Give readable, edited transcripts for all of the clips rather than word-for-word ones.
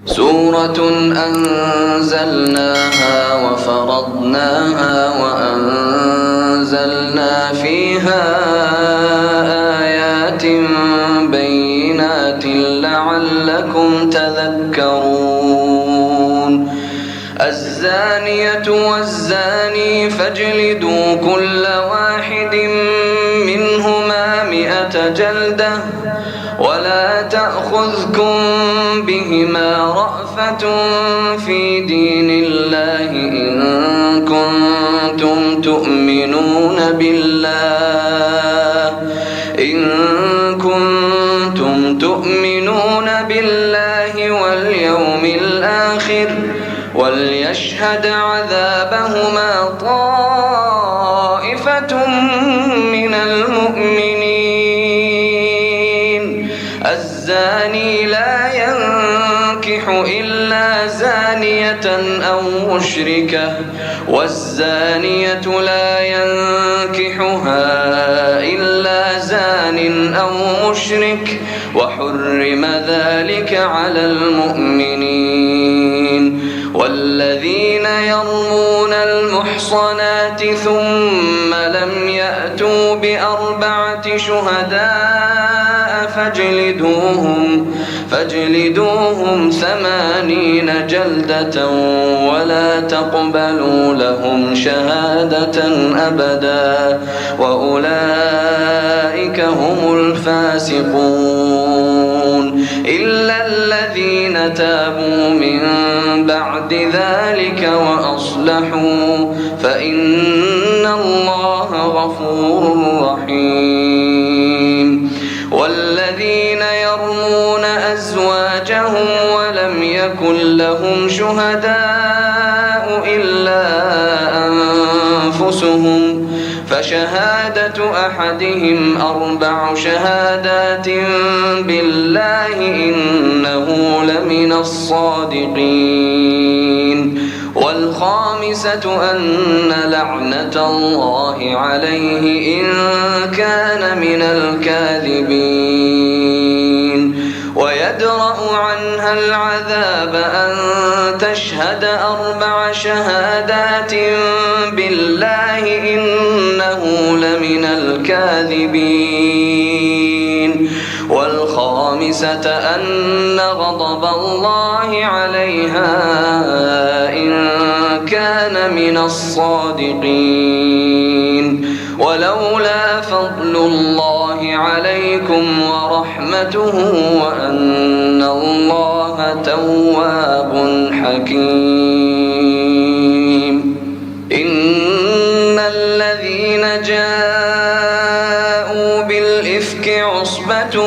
سورة أنزلناها وفرضناها وأنزلنا فيها آيات بينات لعلكم تذكرون الزانية والزاني فاجلدوا كل واحد منهما 100 جلدة ولا تأخذكم بهما رأفة في دين الله إن كنتم تؤمنون بالله واليوم الآخر وليشهد عذابهما طائفة من المؤمنين الزاني لا ينكح إلا زانية أو مشركة والزانية لا ينكحها إلا زان أو مشرك وحرم ذلك على المؤمنين والذين يرمون المحصنات ثم لم يأتوا ب4 شهداء فاجلدوهم 80 جلدة ولا تقبلوا لهم شهادة أبدا وأولئك هم الفاسقون إلا الذين تابوا من بعد ذلك وأصلحوا فإن الله غفور رحيم والذين يرمون أزواجهم ولم يكن لهم شهداء إلا أنفسهم فشهادة أحدهم 4 شهادات بالله إنه لمن الصادقين والخامسة أن لعنة الله عليه إن كان من الكاذبين ويدرأ عنها العذاب أن تشهد 4 شهادات بالله إنه لمن الكاذبين والخامسة أن غضب الله عليها إن كان من الصادقين ولولا فضل الله عليكم ورحمته وأن الله تواب حكيم إن الذين جاءوا بالإفك عصبة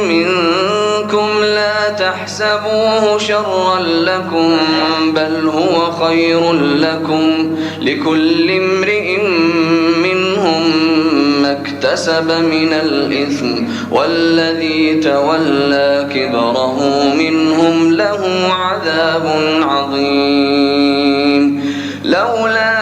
منكم لا تحسبوه شرا لكم بل هو خير لكم لكل امرئ منهم ما اكتسب من الإثم والذي تولى كبره منهم له عذاب عظيم لولا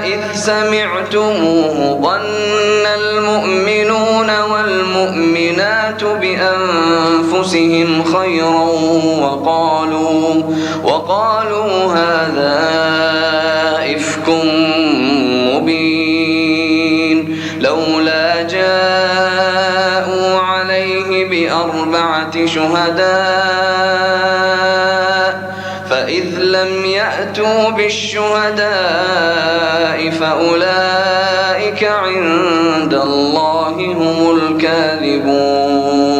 إذ سمعتموه ظن المؤمنون والمؤمنات بأنفسهم خيرا وقالوا هذا إفك مبين لولا جاءوا عليه ب4 شهداء فإذ لم يأتوا بالشهداء فأولئك عند الله هم الكاذبون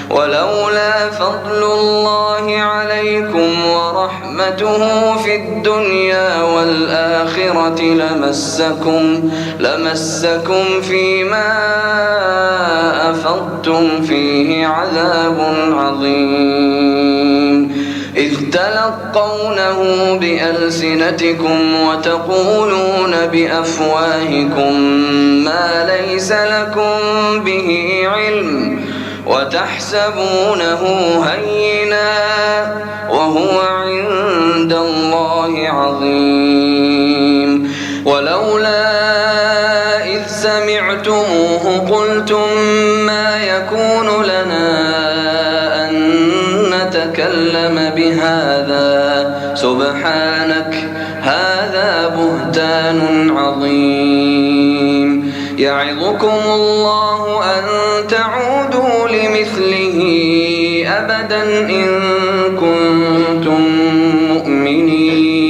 ولولا فضل الله عليكم ورحمته في الدنيا والآخرة لمسكم فيما أفضتم فيه عذاب عظيم إذ تلقونه بألسنتكم وتقولون بأفواهكم ما ليس لكم به علم وتحسبونه هينا وهو عند الله عظيم ولولا إذ سمعتموه قلتم ما يكون لنا أن يتكلم بهذا سبحانك هذا بهتان عظيم يعظكم الله أن تعودوا لمثله أبدا إن كنتم مؤمنين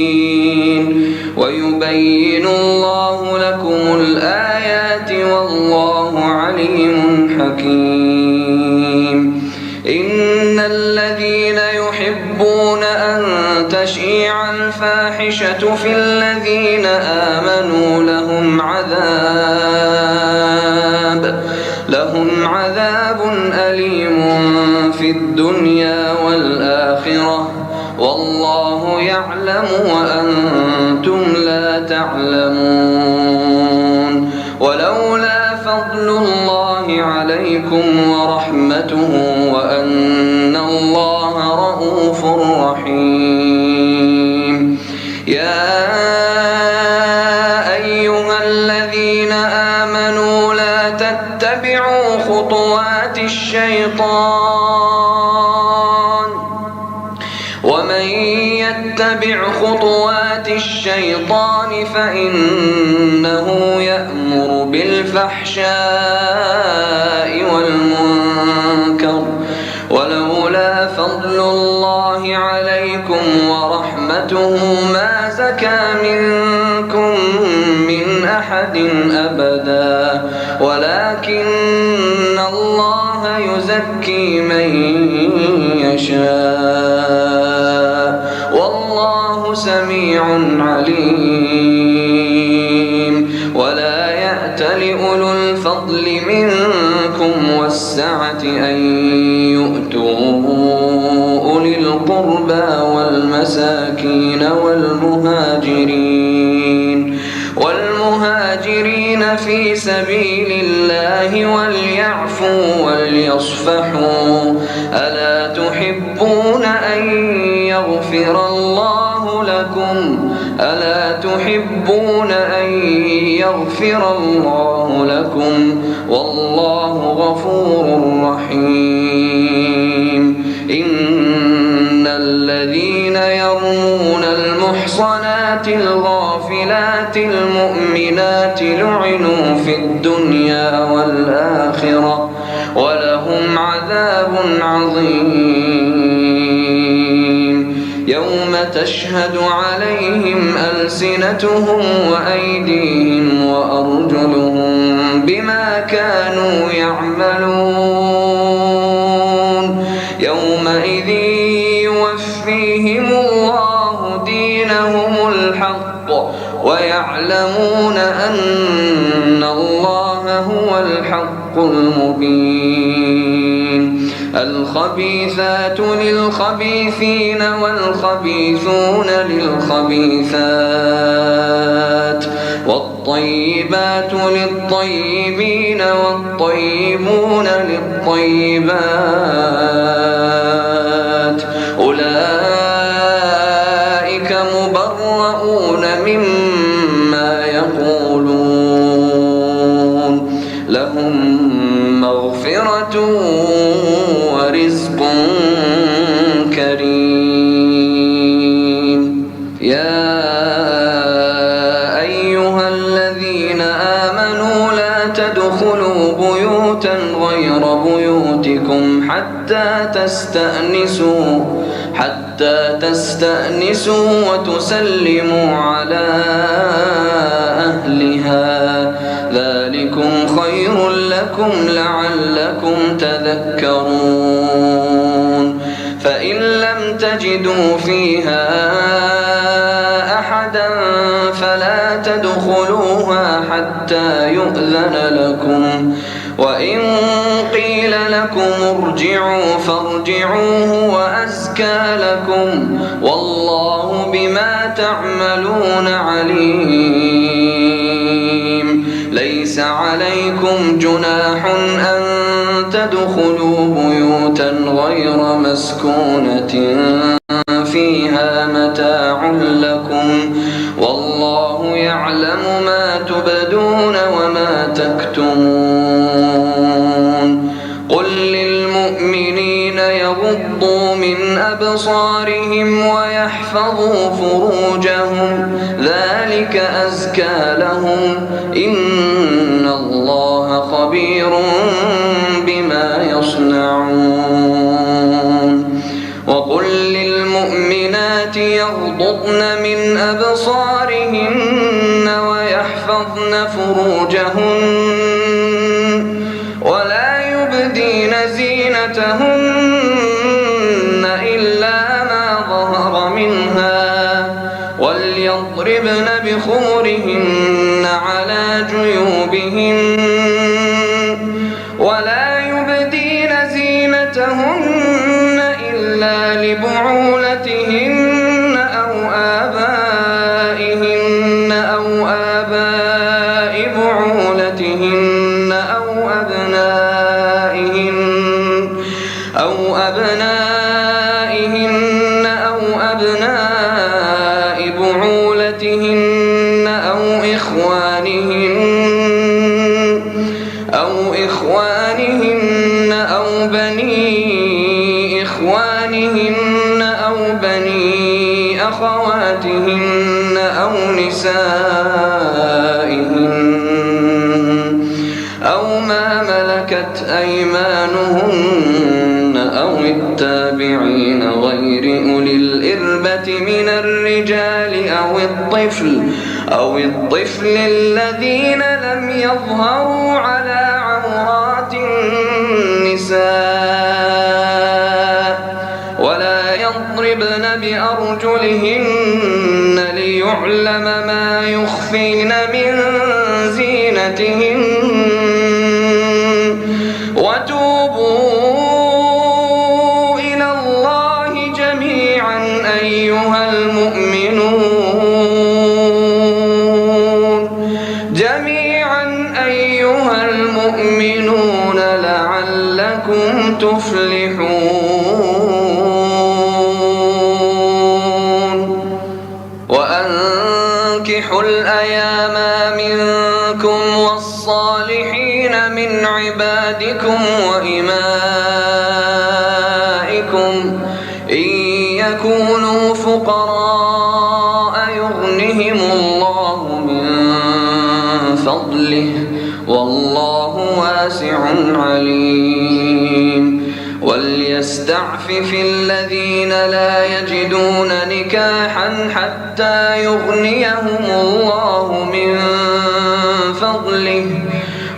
ويبين الله لكم الآيات والله عليم حكيم إن الذين يحبون أن تشيع الفاحشة في الذين آمنوا لهم عذاب أليم في الدنيا والآخرة والله يعلم وأنتم لا تعلمون ولولا فضل الله عليكم ورحمته وأن الله رءوف رحيم يا أيها الذين آمنوا لا تتبعوا خطوات الشيطان ومن يتبع خطوات الشيطان فإنه يأمر بالفحشاء والمنكر ولولا فضل الله عليكم ورحمته ما زكى منكم من أحد أبدا ولكن الله يزكي من يشاء والله سميع عليم ولا يأتل أولو الفضل منكم والسعة أن يؤتوا أولي القربى والمساكين والمهاجرين في سبيل الله وليعفوا وليصفحوا ألا تحبون أن يغفر الله لكم والله غفور رحيم إن الذين يرمون المحصنات الغافلات المؤمنات لعنوا في الدنيا والآخرة ولهم عذاب عظيم يوم تشهد عليهم ألسنتهم وأيديهم وأرجلهم بما كانوا يعملون يومئذ يوفيهم الله دينهم الحق ويعلمون أن الله هو الحق المبين الخبيثات للخبيثين والخبيثون للخبيثات والطيبات للطيبين والطيبون للطيبات أولئك مبرؤون مما يقولون لهم مغفرة ورزق كريم يا أيها الذين آمنوا لا تدخلوا بيوتا غير بيوتكم حتى تستأنسوا وتسلموا على أهلها ذلكم خير لكم لعلكم تذكرون فإن لم تجدوا فيها أحدا فلا تدخلوها حتى يؤذن لكم وإن قيل لكم ارجعوا فارجعوا هو أزكى لكم والله بما تعملون عليم ليس عليكم جناح أن تدخلوا بيوتا غير مسكونة فيها متاع لكم والله يعلم ما تبدون وما تكتمون قل للمؤمنين يغضوا من أبصارهم ويحفظوا فروجهم ذلك أزكى لهم إن الله خبير بما يصنعون وقل للمؤمنات يغضضن من أبصارهن ويحفظن فروجهن ولا يبدين زينتهن إلا ما ظهر منها وليضربن بخمرهن على جيوبهن ولا يبدين زينتهن إلا لبعولتهن أو آبائهن أو آباء بعولتهن أو أبنائهن أو أبناء بعولتهن أو إخوانهن أو بني إخوانهن أو بني أخواتهن أو نسائهن أو ما ملكت أيمانهن أو التابعين غير أولي الإربة من الرجال أو الطفل الذين لم يظهروا على عورات النساء ولا يضربن بأرجلهن ليعلم ما يخفين من زينتهن وتوبوا إلى الله جميعا أيها المؤمنون لعلكم تفلحون وأنكحوا الأيام منكم والصالحين من عبادكم وإمائكم إن يكونوا فقراء يغنهم الله من فضله والله واسع عليم وليستعفف الذين لا يجدون نكاحا حتى يغنيهم الله من فضله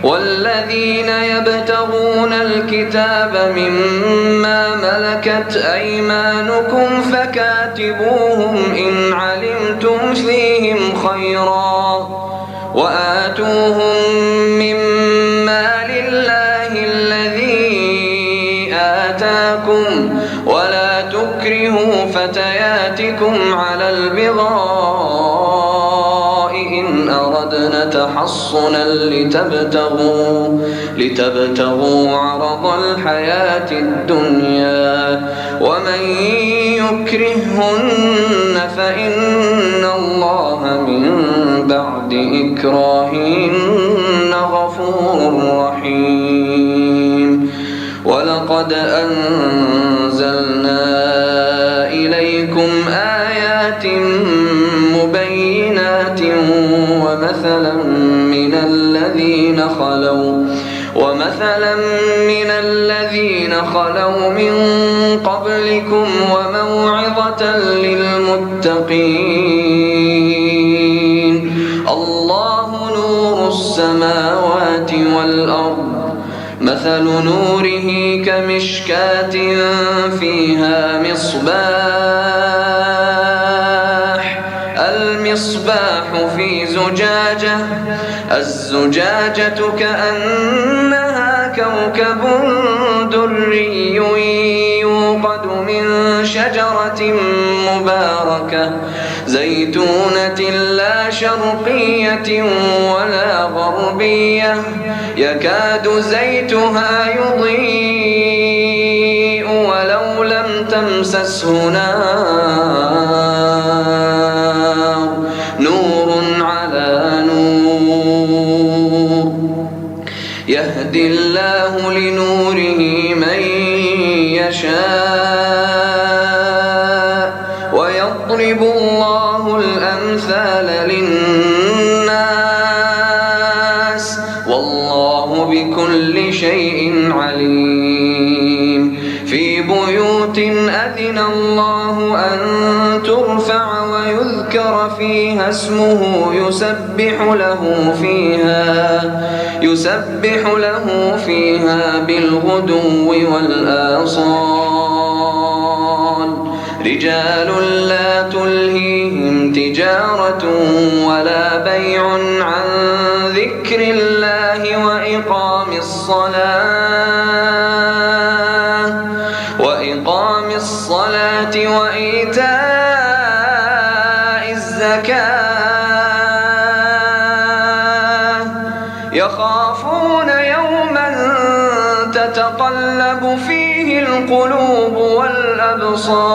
والذين يبتغون الكتاب مما ملكت أيمانكم فكاتبوهم إن علمتم فيهم خيرا وآتوهم مما لله الذي آتاكم ولا تكرهوا فتياتكم على البغاء إن أردنا تحصنا لتبتغوا عرض الحياة الدنيا ومن يكرههن فإن الله من بعد إكراههن غفور رحيم ولقد أنزلنا إليكم آيات مبينات ومثلا من الذين خلوا من قبلكم وموعظة للمتقين الله نور السماوات والأرض مثل نوره كمشكاة فيها المصباح في زجاجة الزجاجة كأنها كوكب دري يوقد من شجرة مباركة زيتونة لا شرقية ولا غربية يكاد زيتها يضيء ولو لم تمسسه نار نور على نور يهدي الله لنوره من يشاء ويضرب الله الأمثال للناس والله بكل شيء عليم. في بيوت أذن الله أن ترفع ويذكر فيها اسمه يسبح له فيها بالغدو والآصال رجال لا تلهيهم تجارة ولا بيع عن ذكر الله وإقام الصلاة وإيتاء الزكاة يخافون يوما تتقلب فيه القلوب والأبصار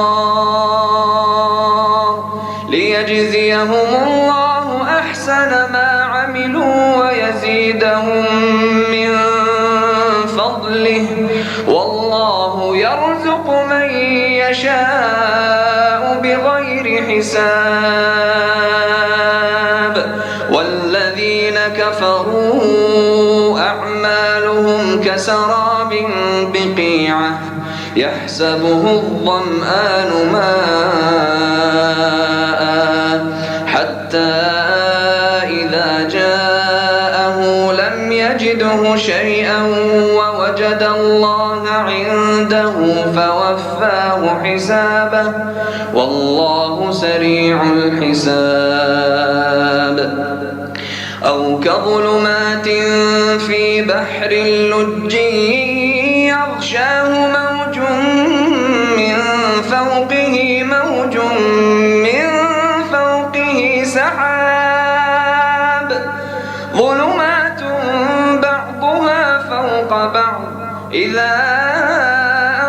ليجزيهم الله أحسن ما عملوا ويزيدهم من فضله والله يرزق من يشاء بغير حساب. والذين كفروا أعمالهم كسراب بقيعة يحسبه الظمآن ماء حتى إذا جاءه لم يجده شيئا ووجد الله عنده فوفاه حسابه والله سريع الحساب. أو كظلمات في بحر لج يغشاه موج من فوقه سحاب ظلمات بعضها فوق بعض إذا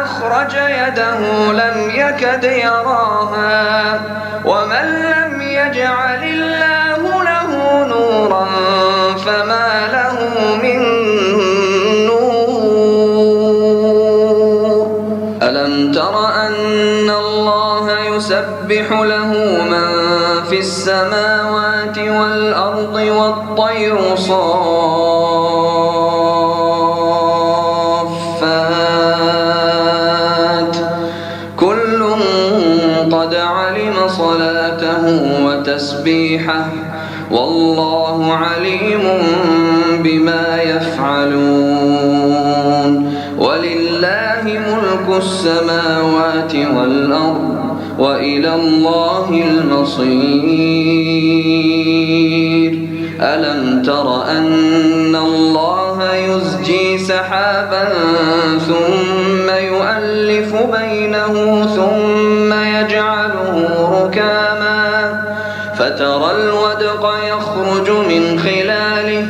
أخرج يده لم يكد يراها ومن لم يجعل الله له نورا فما له من نور. ألم تر أن الله يسبح له من في السماوات والأرض والطير صافات كل قد علم صلاته وتسبيحه والله عليم بما يفعلون. ولله ملك السماوات والأرض وإلى الله المصير. ألم تر أن الله يزجي سحابا ثم يؤلف بينه ثم يجعله ركاما فترى الودق يخرج من خلاله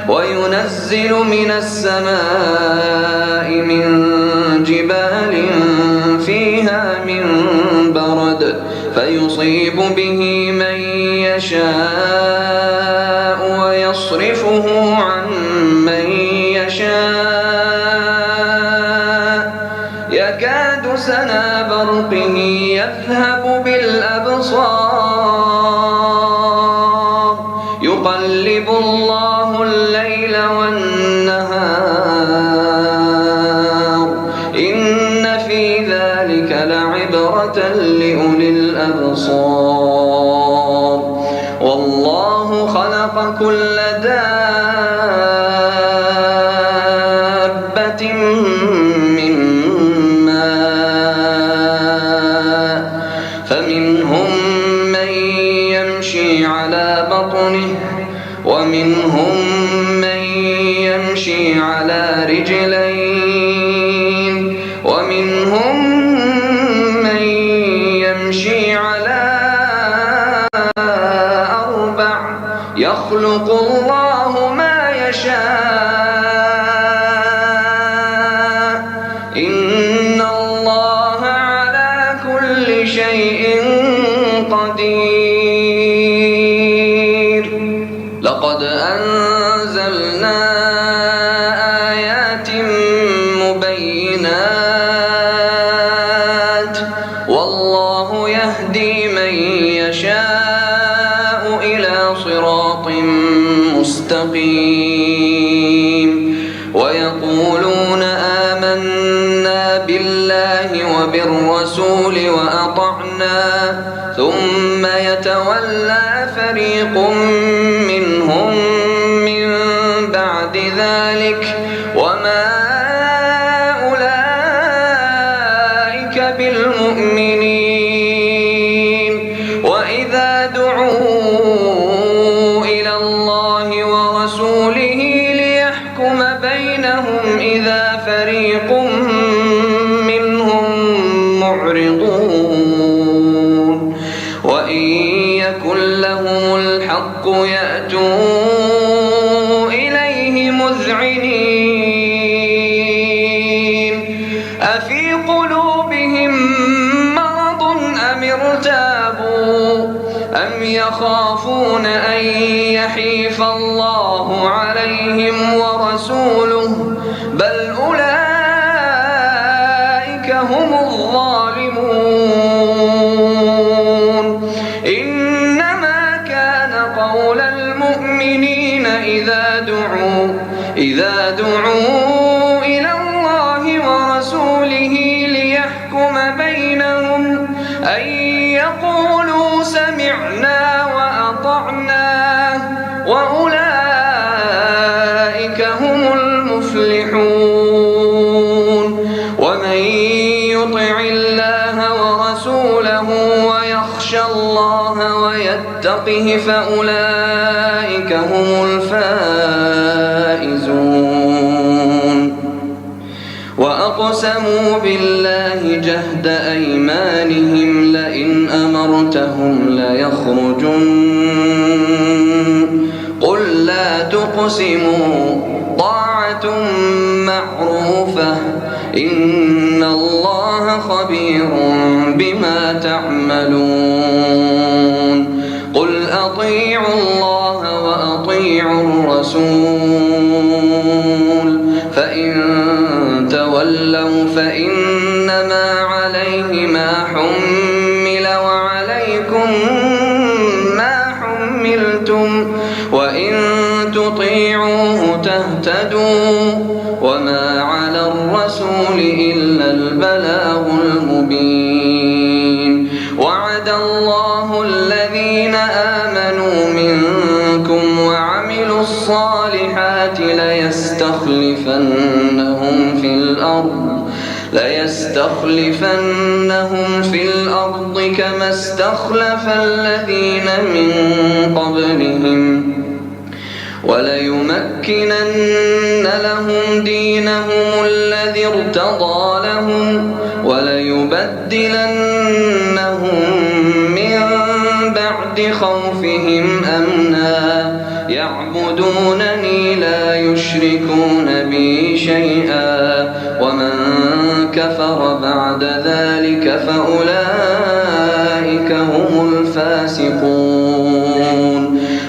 وينزل من السماء من جبال فيها من برد فيصيب به من يشاء ويصرفه عن من يشاء يكاد سنا برقه يذهب بالأبصار يقلب الله الليل والنهار إن في ذلك لعبرة لأولي الأبصار. والله خلق كل دابة من ماء فمنهم من يمشي على بطنه ومنهم من يمشي على رجلين ومنهم من يمشي على أربع يخلق الله ما يشاء إن الله على كل شيء قدير. لقد أنزلنا آيات مبينات والله يهدي من يشاء إلى صراط مستقيم ويقولون آمنا بالله وبالرسول وأطعنا ثم يتولى فريق منهم من بعد ذلك وما أولئك بالمؤمنين وإذا دعوا إلى الله ورسوله ليحكم بينهم إذا فريق منهم معرضون وإن يكن لهم الحق يأتوا إليه مذعنين أفي قلوبهم مرض أم ارتابوا أم يخافون أن يحيف الله عليهم ورسوله بل أولئك هم الظالمون إنما كان قول المؤمنين إذا دعوا إلى الله ورسوله ليحكم بينهم أن يقولوا سمعنا وأطعنا وأولئك هم المفلحون ومن يطع الله ورسوله ويخشى الله ويتقه فأولئك هم الفائزون وأقسموا بالله جهد أيمانهم لئن أمرتهم ليخرجن قل لا تقسموا طاعة معروفة إن الله خبير بما تعملون قل أطيعوا الله وأطيعوا الرسول فإن تولوا فإنما عليه ما حمل وعليكم ما حملتم وإن تطيعوه تهتدوا وما على الرسول إلا البلاغ المبين وعد الله الذين آمنوا منكم وعملوا الصالحات ليستخلفنهم في الأرض كما استخلف الذين من قبلهم وليمكنن لهم دينهم الذي ارتضى لهم وليبدلنهم من بعد خوفهم أمنا يعبدونني لا يشركون بي شيئا ومن كفر بعد ذلك فأولئك هم الفاسقون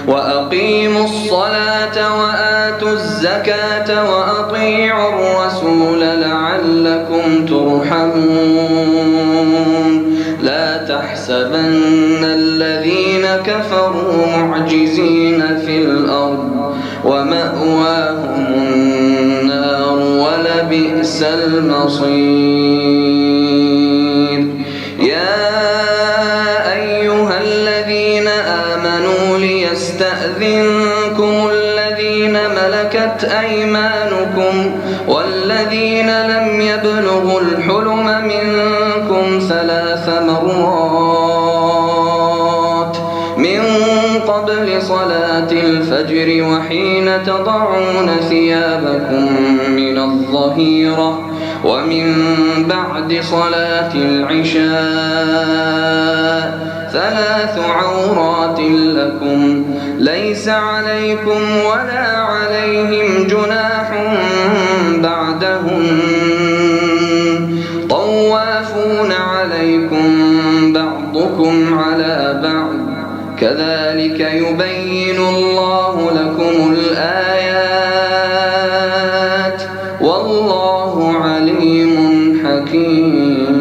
وأقيموا الصلاة وآتوا الزكاة وأطيعوا الرسول لعلكم ترحمون لا تحسبن الذين كفروا معجزين في الأرض ومأواهم النار ولبئس المصير يا أيها الذين آمنوا ليستأذنكم الذين ملكت أيمانكم والذين لم يبلغوا الحلم منكم 3 مرات من قبل صلاة الفجر وحين تضعون ثيابكم من الظهيرة ومن بعد صلاة العشاء 3 عورات لكم ليس عليكم ولا عليهم جناح بعدهم طوافون عليكم بعضكم على بعض كذلك يبين الله لكم الآيات والله عليم حكيم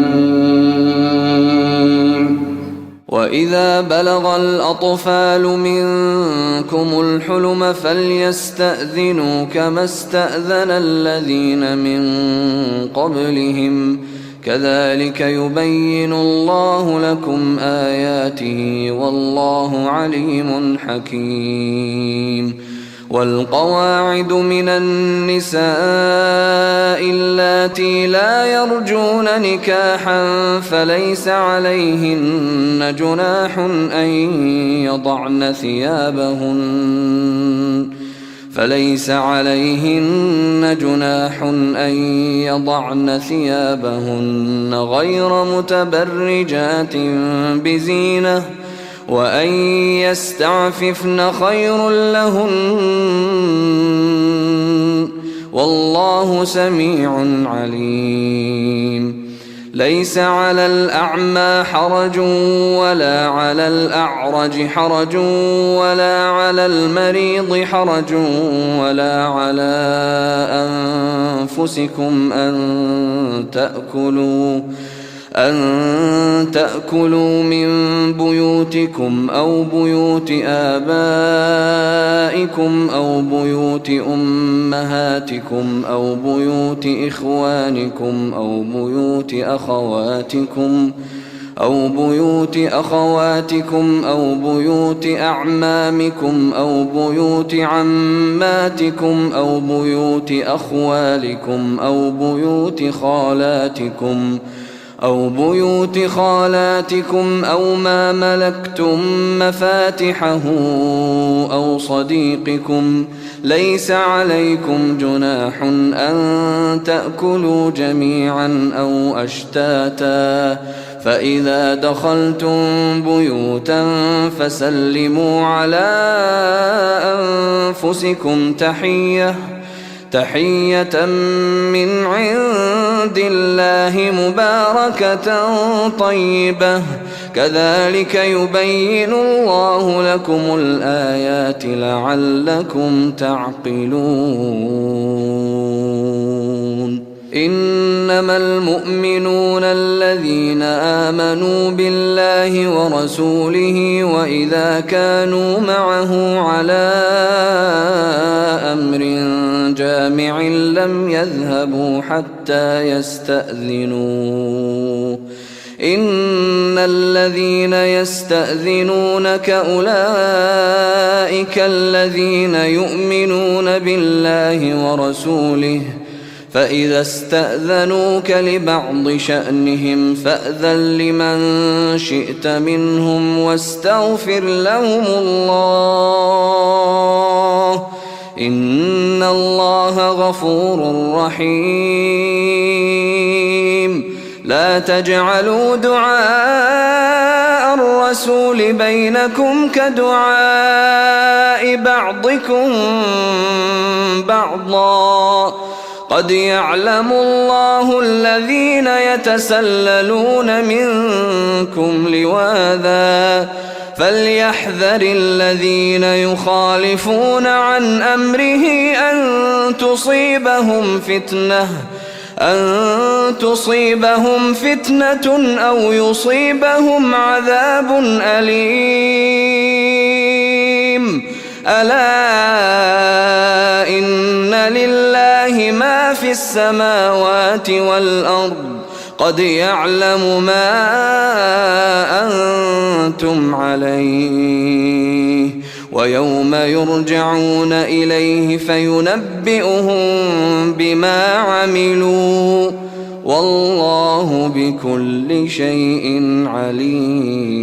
وإذا بلغ الأطفال منكم الحلم فليستأذنوا كما استأذن الذين من قبلهم كذلك يبين الله لكم آياته والله عليم حكيم. والقواعد من النساء اللاتي لا يرجون نكاحا فليس عليهن جناح أن يضعن ثيابهن غير متبرجات بزينة وأن يستعففن خير لهن والله سميع عليم. ليس على الأعمى حرج ولا على الأعرج حرج ولا على المريض حرج ولا على أنفسكم أن تأكلوا من بيوتكم أو بيوت آبائكم أو بيوت أمهاتكم أو بيوت إخوانكم أو بيوت أخواتكم أو بيوت أعمامكم أو بيوت عماتكم أو بيوت أخوالكم أو بيوت خالاتكم أو ما ملكتم مفاتحه أو صديقكم. ليس عليكم جناح أن تأكلوا جميعا أو أشتاتا فإذا دخلتم بيوتا فسلموا على أنفسكم تحية من عند الله مباركة طيبة كذلك يبين الله لكم الآيات لعلكم تعقلون. إنما المؤمنون الذين آمنوا بالله ورسوله وإذا كانوا معه على أمر جامع لم يذهبوا حتى يستأذنوه. إن الذين يستأذنونك أولئك الذين يؤمنون بالله ورسوله فإذا استأذنوك لبعض شأنهم فأذن لمن شئت منهم واستغفر لهم الله إن الله غفور رحيم. لا تجعلوا دعاء الرسول بينكم كدعاء بعضكم بعضا قد يعلم الله الذين يتسللون منكم لواذا فليحذر الذين يخالفون عن أمره أن تصيبهم فتنة أو يصيبهم عذاب أليم. ألا إن لله ما في السماوات والأرض قد يعلم ما أنتم عليه ويوم يرجعون إليه فينبئهم بما عملوا والله بكل شيء عليم.